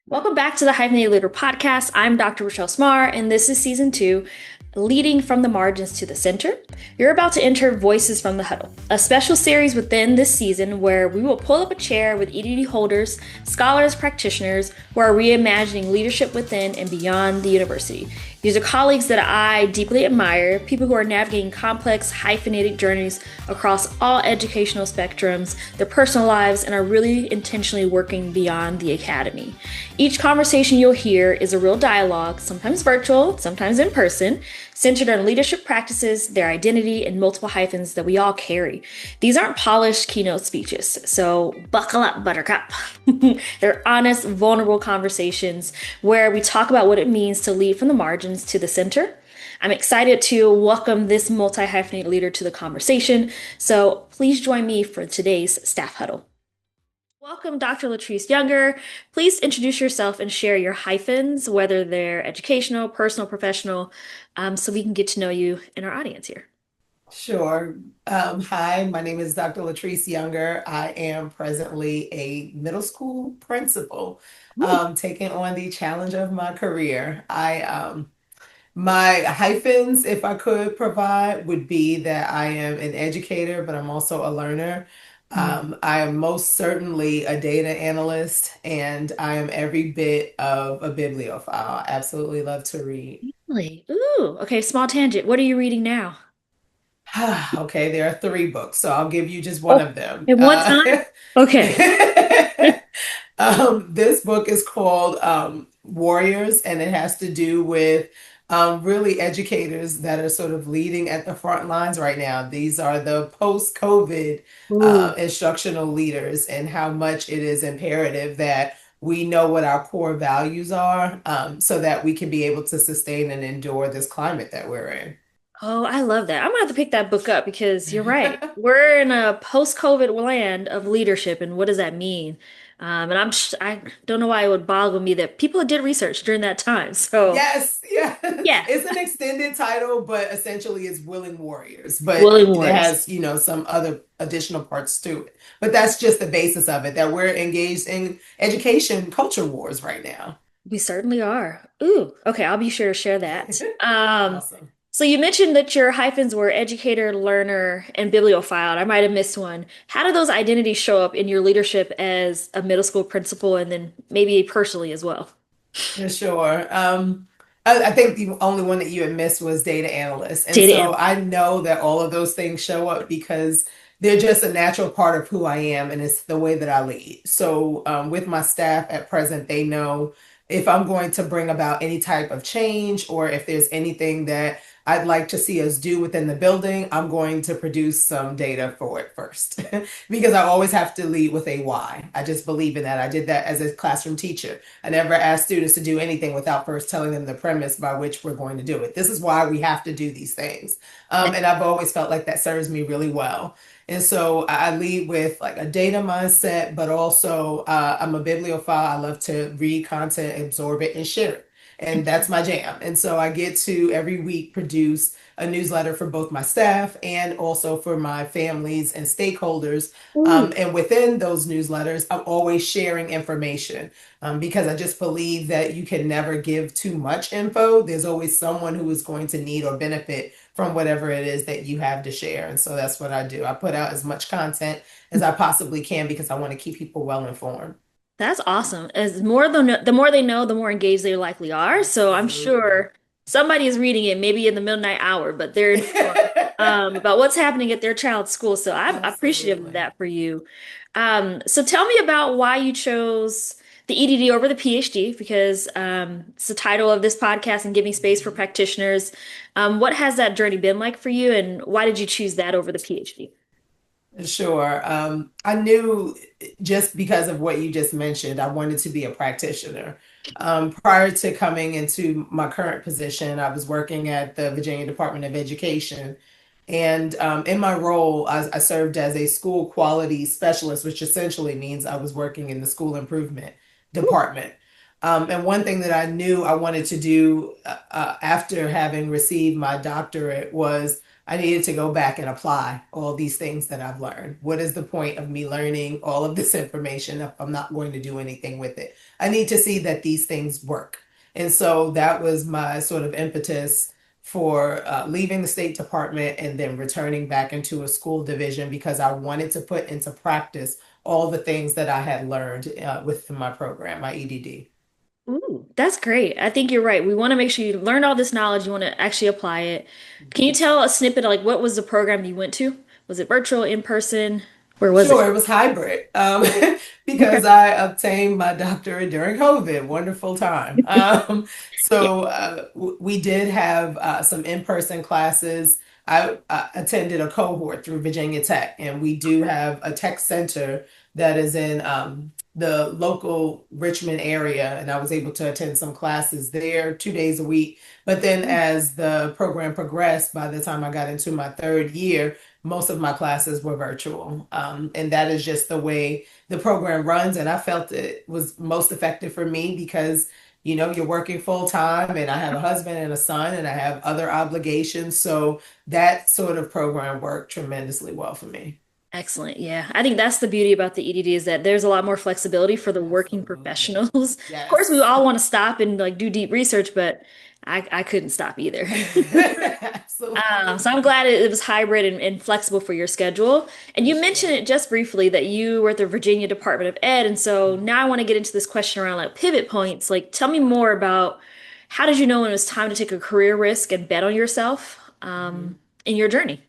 Welcome back to the HyphenatEd Leader podcast. I'm Dr. Rochelle Smar, and this is season two, Leading from the Margins to the Center. You're about to enter Voices from the Huddle, a special series within this season where we will pull up a chair with EDD holders, scholars, practitioners who are reimagining leadership within and beyond the university. These are colleagues that I deeply admire, people who are navigating complex, hyphenated journeys across all educational spectrums, their personal lives, and are really intentionally working beyond the academy. Each conversation you'll hear is a real dialogue, sometimes virtual, sometimes in person, centered on leadership practices, their identity, and multiple hyphens that we all carry. These aren't polished keynote speeches, so buckle up, Buttercup. They're honest, vulnerable conversations where we talk about what it means to lead from the margins to the center. I'm excited to welcome this multi-hyphenate leader to the conversation, so please join me for today's staff huddle. Welcome, Dr. Latrese Younger. Please introduce yourself and share your hyphens, whether they're educational, personal, professional, so we can get to know you in our audience here. Sure. Hi, my name is Dr. Latrese Younger. I am presently a middle school principal, Ooh. taking on the challenge of my career. My hyphens, if I could provide, would be that I am an educator, but I'm also a learner. I am most certainly a data analyst, and I am every bit of a bibliophile. I absolutely love to read. Really? Ooh, okay, small tangent. What are you reading now? Okay, there are three books, so I'll give you just one Oh, of them. at one time? Okay. This book is called Warriors, and it has to do with really educators that are sort of leading at the front lines right now. These are the post-COVID Ooh. instructional leaders, and how much it is imperative that we know what our core values are, so that we can be able to sustain and endure this climate that we're in. Oh, I love that. I'm gonna have to pick that book up because you're right. We're in a post-COVID land of leadership, and what does that mean? And I don't know why it would boggle me that people did research during that time. So Yes, yeah. yeah, It's an extended title, but essentially it's Willing Warriors. But Willing it Morris. has, some other additional parts to it. But that's just the basis of it, that we're engaged in education culture wars right now. We certainly are. Ooh, okay, I'll be sure to share that. Awesome. So you mentioned that your hyphens were educator, learner, and bibliophile. I might have missed one. How do those identities show up in your leadership as a middle school principal and then maybe personally as well? For sure. I think the only one that you had missed was data analyst. And Data so analyst. I know that all of those things show up because they're just a natural part of who I am, and it's the way that I lead. So with my staff at present, they know if I'm going to bring about any type of change, or if there's anything that I'd like to see us do within the building, I'm going to produce some data for it first because I always have to lead with a why. I just believe in that. I did that as a classroom teacher. I never ask students to do anything without first telling them the premise by which we're going to do it. This is why we have to do these things. And I've always felt like that serves me really well. And so I lead with like a data mindset, but also I'm a bibliophile. I love to read content, absorb it, and share it. And that's my jam. And so I get to every week produce a newsletter for both my staff and also for my families and stakeholders. Ooh. And within those newsletters, I'm always sharing information, because I just believe that you can never give too much info. There's always someone who is going to need or benefit from whatever it is that you have to share. And so that's what I do. I put out as much content as I possibly can because I want to keep people well informed. That's awesome. As the more they know, the more engaged they likely are. So I'm Absolutely. sure somebody is reading it maybe in the midnight hour, but they're informed about what's happening at their child's school. So I'm appreciative of Absolutely. that for you. So tell me about why you chose the EDD over the PhD, because it's the title of this podcast and giving space for Mhm. practitioners. What has that journey been like for you, and why did you choose that over the PhD? Sure. I knew, just because of what you just mentioned, I wanted to be a practitioner. Prior to coming into my current position, I was working at the Virginia Department of Education. And in my role, I served as a school quality specialist, which essentially means I was working in the school improvement department. And one thing that I knew I wanted to do after having received my doctorate was I needed to go back and apply all these things that I've learned. What is the point of me learning all of this information if I'm not going to do anything with it? I need to see that these things work. And so that was my sort of impetus for leaving the State Department and then returning back into a school division because I wanted to put into practice all the things that I had learned within my program, my EDD. Ooh, that's great. I think you're right. We want to make sure you learn all this knowledge. You want to actually apply it. Can you tell a snippet of like what was the program you went to? Was it virtual, in person? Where was it? Sure, it was hybrid Okay. because I obtained my doctorate during COVID. Wonderful time. Yeah. We did have some in-person classes. I attended a cohort through Virginia Tech, and we do have a tech center that is in the local Richmond area, and I was able to attend some classes there 2 days a week. But then as the program progressed, by the time I got into my third year, most of my classes were virtual. And that is just the way the program runs. And I felt it was most effective for me because, you're working full time and I have a husband and a son and I have other obligations. So that sort of program worked tremendously well for me. Excellent. Yeah. I think that's the beauty about the EDD is that there's a lot more flexibility for the working Absolutely. professionals. Of course, we Yes. all want to stop and like do deep research, but I couldn't stop either. So I'm Absolutely. glad it was hybrid and flexible for your schedule. And For you mentioned sure. it just briefly that you were at the Virginia Department of Ed. And so now I want to get into this question around like pivot points. Like, tell me more about how did you know when it was time to take a career risk and bet on yourself Mhm. in your journey?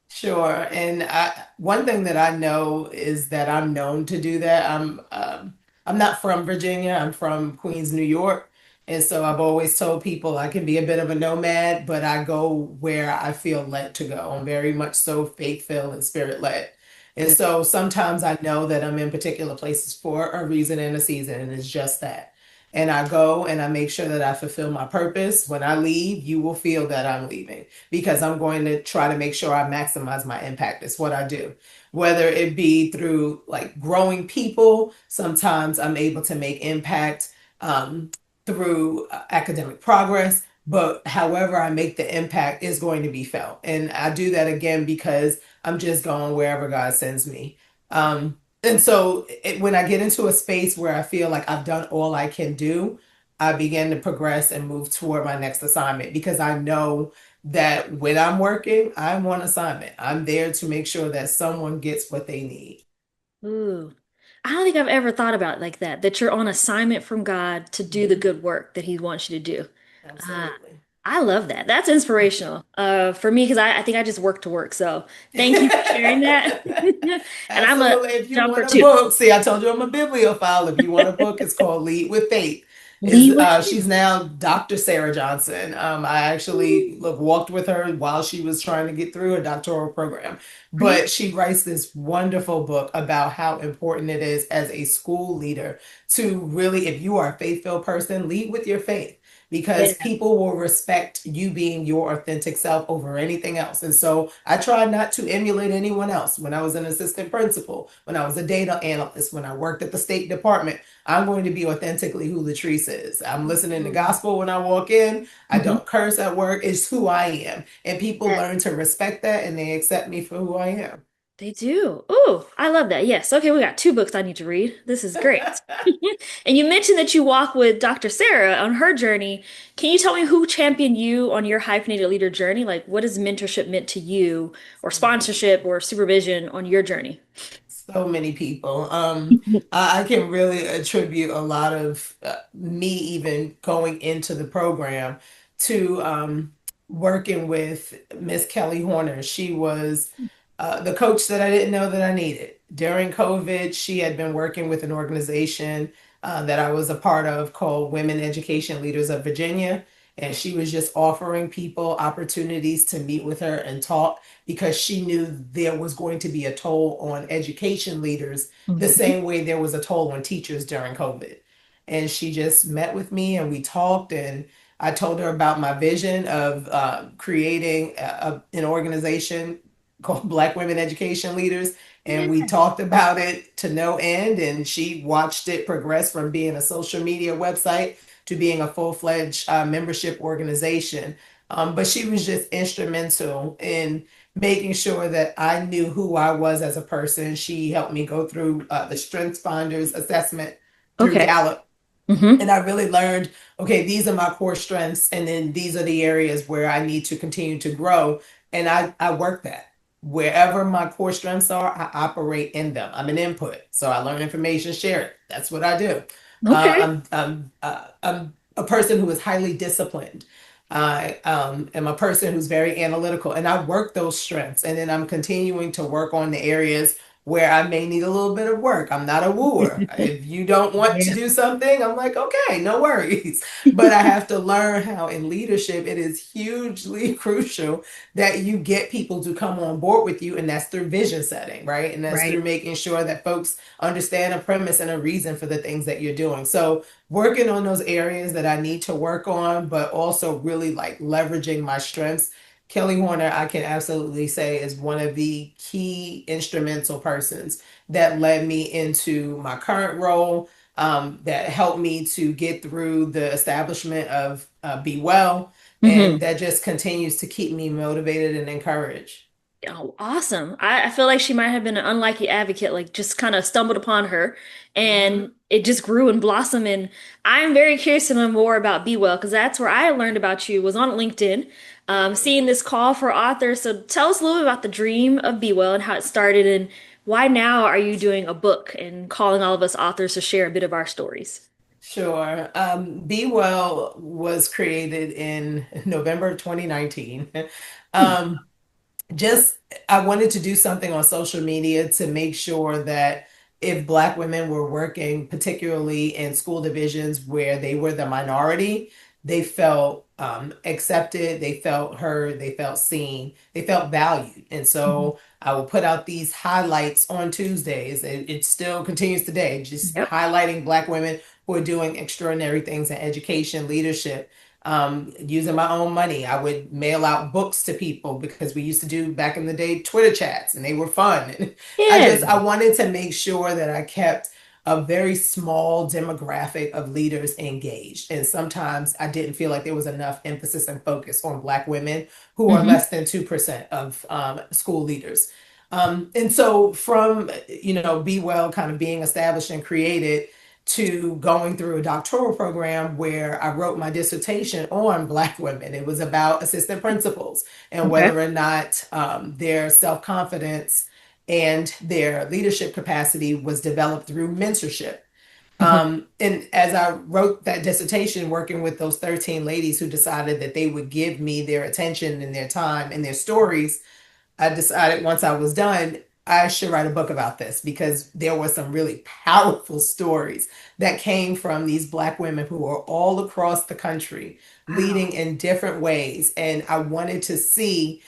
Sure. And one thing that I know is that I'm known to do that. I'm not from Virginia. I'm from Queens, New York. And so I've always told people I can be a bit of a nomad, but I go where I feel led to go. I'm very much so faith-filled and spirit-led. And Yeah. so sometimes I know that I'm in particular places for a reason and a season, and it's just that. And I go and I make sure that I fulfill my purpose. When I leave, you will feel that I'm leaving because I'm going to try to make sure I maximize my impact. It's what I do. Whether it be through like growing people, sometimes I'm able to make impact um, through academic progress. But however I make the impact is going to be felt. And I do that again because I'm just going wherever God sends me. And so when I get into a space where I feel like I've done all I can do, I begin to progress and move toward my next assignment because I know that when I'm working, I'm on assignment. I'm there to make sure that someone gets what they need. Ooh. I don't think I've ever thought about it like that, that you're on assignment from God to do the Mhm. good work that He wants you to do. Uh, Absolutely. I love that. That's inspirational for me because I think I just work to work. So thank you for sharing that. And I'm a Absolutely. If you jumper want a too. book, see, I told you I'm a bibliophile. If you want a book, it's called Lead with Faith. Lead with She's now Dr. Sarah Johnson. I actually you. look, walked with her while she was trying to get through her doctoral program. Great. But she writes this wonderful book about how important it is as a school leader to really, if you are a faith-filled person, lead with your faith because Yeah. people will respect you being your authentic self over anything else. And so I tried not to emulate anyone else. When I was an assistant principal, when I was a data analyst, when I worked at the State Department, I'm going to be authentically who Latrese is. I'm listening to gospel when I walk in. I Mhm. don't curse at work. It's who I am. And people learn to respect that and they accept me for who I am. They do. Oh, I love that. Yes. Okay, we got two books I need to read. This is great. And you mentioned that you walk with Dr. Sarah on her journey. Can you tell me who championed you on your hyphenated leader journey? Like, what has mentorship meant to you, or So many sponsorship, people. or supervision on your journey? So many people. I can really attribute a lot of me even going into the program to working with Miss Kelly Horner. She was the coach that I didn't know that I needed. During COVID, she had been working with an organization that I was a part of called Women Education Leaders of Virginia. And she was just offering people opportunities to meet with her and talk because she knew there was going to be a toll on education leaders the Mhm. same way there was a toll on teachers during COVID. And she just met with me and we talked and I told her about my vision of creating an organization called Black Women Education Leaders. And we Yeah. talked about it to no end. And she watched it progress from being a social media website to being a full-fledged membership organization. But she was just instrumental in making sure that I knew who I was as a person. She helped me go through the Strengths Finders assessment through Okay. Gallup. Mm-hmm. And I really learned, okay, these are my core strengths, and then these are the areas where I need to continue to grow. And I work that. Wherever my core strengths are, I operate in them. I'm an input. So I learn information, share it. That's what I do. Okay. I'm a person who is highly disciplined. I am a person who's very analytical, and I work those strengths. And then I'm continuing to work on the areas where I may need a little bit of work. I'm not a wooer. If you don't want to Yeah. do something, I'm like, okay, no worries. But I have to learn how in leadership it is hugely crucial that you get people to come on board with you, and that's through vision setting, right? And that's through Right. making sure that folks understand a premise and a reason for the things that you're doing. So working on those areas that I need to work on, but also really like leveraging my strengths. Kelly Horner, I can absolutely say, is one of the key instrumental persons that led me into my current role, that helped me to get through the establishment of Be Well, and Mm-hmm. that just continues to keep me motivated and encouraged. Oh, awesome. I feel like she might have been an unlikely advocate, like just kind of stumbled upon her and Mhm. it just grew and blossomed. And I'm very curious to know more about Be Well because that's where I learned about you was on LinkedIn, seeing this call for authors. So tell us a little bit about the dream of Be Well and how it started and why now are you doing a book and calling all of us authors to share a bit of our stories? Sure. Be Well was created in November of 2019. Hmm. Um, just I wanted to do something on social media to make sure that if Black women were working, particularly in school divisions where they were the minority, they felt accepted, they felt heard, they felt seen, they felt valued. And Mhm. so I will put out these highlights on Tuesdays. It still continues today, just Yep. highlighting Black women who are doing extraordinary things in education, leadership, using my own money. I would mail out books to people because we used to do back in the day Twitter chats, and they were fun. And Yeah. I wanted to make sure that I kept a very small demographic of leaders engaged. And sometimes I didn't feel like there was enough emphasis and focus on Black women who are Hmm. less than 2% of school leaders. And so from, Be Well kind of being established and created, to going through a doctoral program where I wrote my dissertation on Black women. It was about assistant principals and Okay. whether or not their self confidence and their leadership capacity was developed through mentorship. Mhm. And as I wrote that dissertation, working with those 13 ladies who decided that they would give me their attention and their time and their stories, I decided once I was done, I should write a book about this because there were some really powerful stories that came from these Black women who are all across the country Wow. leading in different ways. And I wanted to see,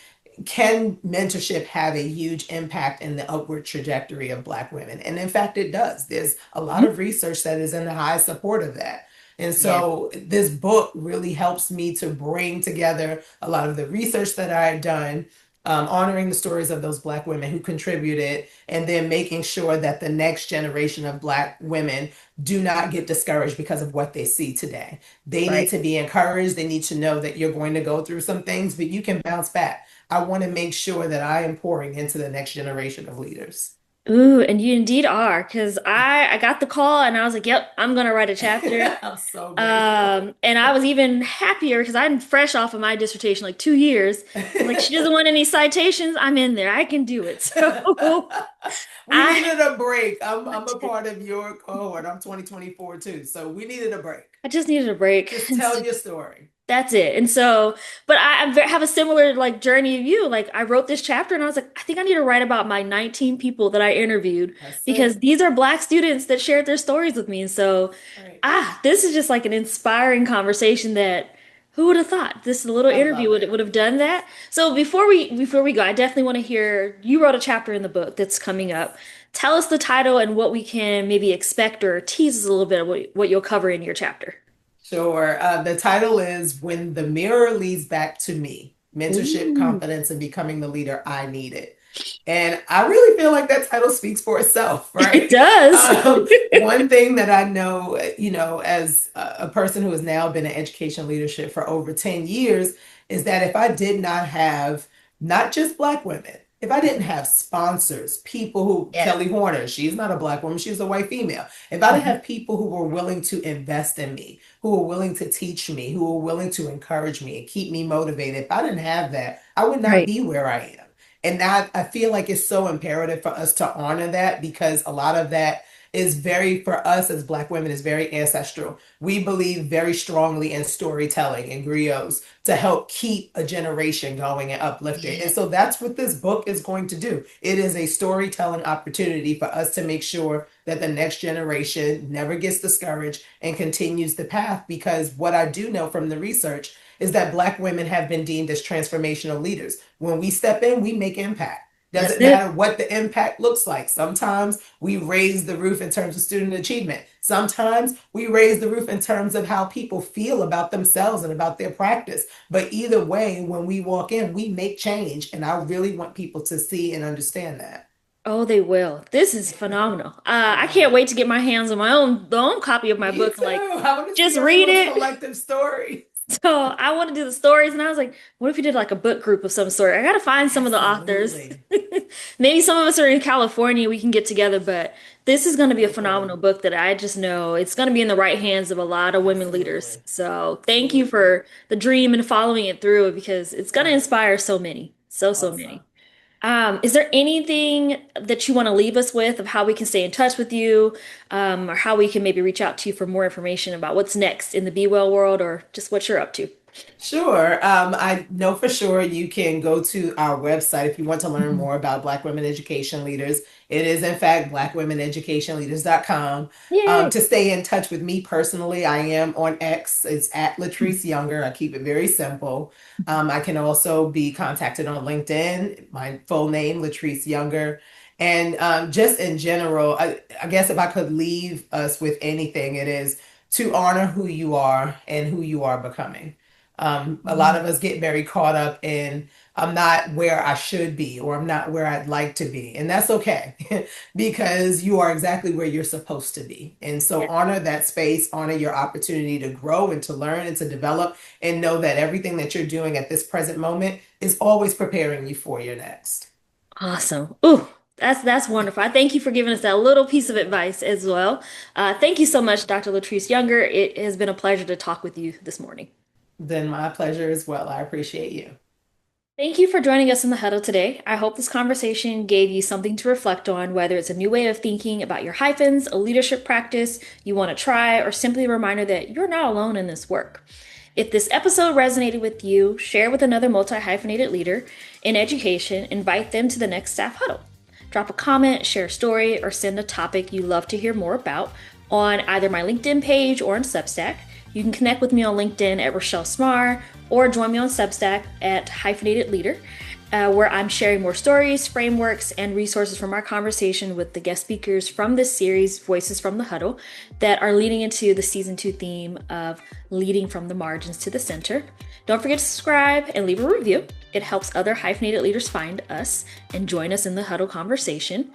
can mentorship have a huge impact in the upward trajectory of Black women? And in fact, it does. There's a lot Mhm. of research that is in the high support of that. And Yeah. so this book really helps me to bring together a lot of the research that I had done, honoring the stories of those Black women who contributed, and then making sure that the next generation of Black women do not get discouraged because of what they see today. They need Right. to be encouraged. They need to know that you're going to go through some things, but you can bounce back. I want to make sure that I am pouring into the next generation of leaders. Ooh, and you indeed are, because I got the call and I was like, yep, I'm gonna write a chapter. I'm so grateful. And I was even happier because I'm fresh off of my dissertation, like 2 years. I was like, she doesn't want any citations. I'm in there. I can do it. So We I needed a break. I'm want a it. part of your cohort. I'm 2024 too. So we needed a break. I just needed a break. Just And tell so your story. that's it. And so, but have a similar like journey of you. Like I wrote this chapter and I was like, I think I need to write about my 19 people that I interviewed That's because it. these are Black students that shared their stories with me. And so, Right. this is just like an inspiring conversation that who would have thought this little I interview love would it. have done that. So before we go, I definitely want to hear you wrote a chapter in the book that's coming up. Tell us the title and what we can maybe expect or tease us a little bit of what you'll cover in your chapter. Sure. The title is When the Mirror Leads Back to Me: Mentorship, Ooh. Confidence, and Becoming the Leader I Needed. And I really feel like that title speaks for itself, It right? does. One thing that I know, as a person who has now been in education leadership for over 10 years, is that if I did not have not just Black women, if I didn't have sponsors, people who, Yeah. Kelly Horner, she's not a Black woman, she's a white female. If I didn't Mhm. have people who were willing to invest in me, who were willing to teach me, who were willing to encourage me and keep me motivated, if I didn't have that, I would not Right. be where I am. And that I feel like it's so imperative for us to honor that because a lot of that is very, for us as Black women, is very ancestral. We believe very strongly in storytelling and griots to help keep a generation going and uplifted. And Yeah. so that's what this book is going to do. It is a storytelling opportunity for us to make sure that the next generation never gets discouraged and continues the path. Because what I do know from the research is that Black women have been deemed as transformational leaders. When we step in, we make impact. That's Doesn't it. matter what the impact looks like. Sometimes we raise the roof in terms of student achievement. Sometimes we raise the roof in terms of how people feel about themselves and about their practice. But either way, when we walk in, we make change. And I really want people to see and understand that. Oh, they will. This is phenomenal. I can't wait to get my hands on my own copy of my Me book and too. like I want to just see read everyone's it. collective stories. So I want to do the stories, and I was like, what if we did like a book group of some sort? I gotta find some of the authors. Absolutely. Maybe some of us are in California, we can get together, but this is going to be a phenomenal Wonderful. book that I just know it's going to be in the right hands of a lot of women leaders. Absolutely. So thank you Absolutely. for the dream and following it through because it's going to inspire so many, so Awesome. many. Is there anything that you want to leave us with of how we can stay in touch with you, or how we can maybe reach out to you for more information about what's next in the Be Well world or just what you're up to? Sure. I know for sure you can go to our website if you want to learn Mhm. more about Black women education leaders. It is, in fact, blackwomeneducationleaders.com. Yay! To stay in touch with me personally, I am on X. It's at Latrese Younger. I keep it very simple. I can also be contacted on LinkedIn, my full name, Latrese Younger. And just in general, I guess if I could leave us with anything, it is to honor who you are and who you are becoming. A lot of us get very caught up in I'm not where I should be or I'm not where I'd like to be. And that's okay because you are exactly where you're supposed to be. And so Yeah. honor that space, honor your opportunity to grow and to learn and to develop, and know that everything that you're doing at this present moment is always preparing you for your next. Awesome. Ooh, that's wonderful. I thank you for giving us that little piece of advice as well. Thank you so much, Dr. Latrice Younger. It has been a pleasure to talk with you this morning. Then my pleasure as well. I appreciate you. Thank you for joining us in the huddle today. I hope this conversation gave you something to reflect on, whether it's a new way of thinking about your hyphens, a leadership practice you want to try, or simply a reminder that you're not alone in this work. If this episode resonated with you, share with another multi-hyphenated leader in education, invite them to the next staff huddle. Drop a comment, share a story, or send a topic you'd love to hear more about on either my LinkedIn page or on Substack. You can connect with me on LinkedIn at Rochelle Smarr or join me on Substack at HyphenatEdDLeader, where I'm sharing more stories, frameworks, and resources from our conversation with the guest speakers from this series, Voices from the Huddle, that are leading into the season 2 theme of leading from the margins to the center. Don't forget to subscribe and leave a review. It helps other hyphenated leaders find us and join us in the huddle conversation.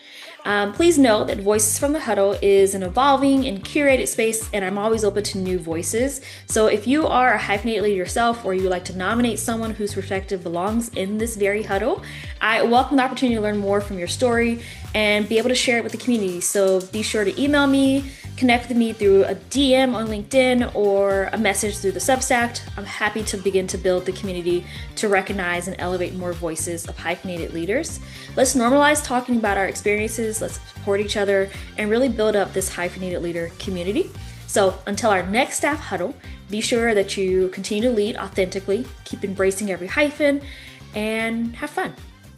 Please know that Voices from the Huddle is an evolving and curated space, and I'm always open to new voices. So if you are a hyphenated leader yourself, or you would like to nominate someone whose perspective belongs in this very huddle, I welcome the opportunity to learn more from your story and be able to share it with the community. So be sure to email me, connect with me through a DM on LinkedIn or a message through the Substack. I'm happy to begin to build the community to recognize and elevate more voices of hyphenated leaders. Let's normalize talking about our experiences, let's support each other, and really build up this hyphenated leader community. So until our next staff huddle, be sure that you continue to lead authentically, keep embracing every hyphen, and have fun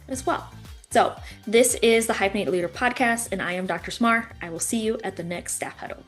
as well. So this is the Hyphenate Leader podcast, and I am Dr. Smarr. I will see you at the next staff huddle.